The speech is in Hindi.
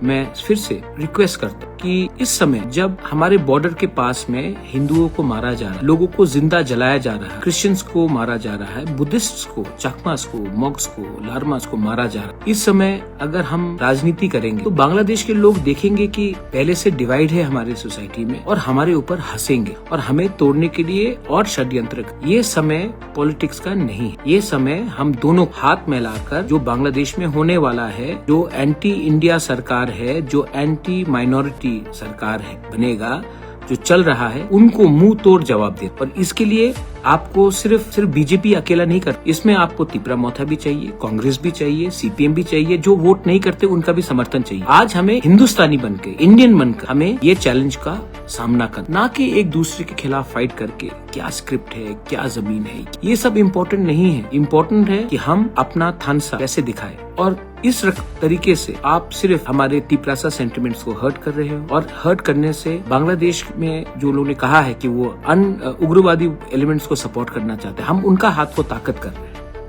मैं फिर से रिक्वेस्ट करता हूँ कि इस समय जब हमारे बॉर्डर के पास में हिंदुओं को मारा जा रहा है, लोगों को जिंदा जलाया जा रहा है, क्रिश्चियंस को मारा जा रहा है, बुद्धिस्ट को, चकमास को, मॉक्स को, लारमास को मारा जा रहा है, इस समय अगर हम राजनीति करेंगे तो बांग्लादेश के लोग देखेंगे कि पहले से डिवाइड है हमारे सोसाइटी में और हमारे ऊपर हंसेंगे और हमें तोड़ने के लिए और षड्यंत्र। ये समय पॉलिटिक्स का नहीं है, ये समय हम दोनों हाथ मिलाकर जो बांग्लादेश में होने वाला है, जो एंटी इंडिया सरकार है, जो एंटी माइनॉरिटी सरकार है बनेगा, जो चल रहा है, उनको मुंह तोड़ जवाब दे। और इसके लिए आपको सिर्फ बीजेपी अकेला नहीं कर, इसमें आपको तिपरा मोथा भी चाहिए, कांग्रेस भी चाहिए, सीपीएम भी चाहिए, जो वोट नहीं करते उनका भी समर्थन चाहिए। आज हमें हिंदुस्तानी बनके, इंडियन बनकर हमें ये चैलेंज का सामना करना, ना कि एक दूसरे के खिलाफ फाइट करके क्या स्क्रिप्ट है, क्या जमीन है, ये सब इम्पोर्टेंट नहीं है। इम्पोर्टेंट है कि हम अपना थानसा कैसे दिखाए। और इस तरीके से आप सिर्फ हमारे तिपरासा सेंटिमेंट्स को हर्ट कर रहे हो और हर्ट करने से बांग्लादेश में जो लोगों ने कहा है कि वो उग्रवादी एलिमेंट्स को सपोर्ट करना चाहते हैं, हम उनका हाथ को ताकत कर रहे हैं।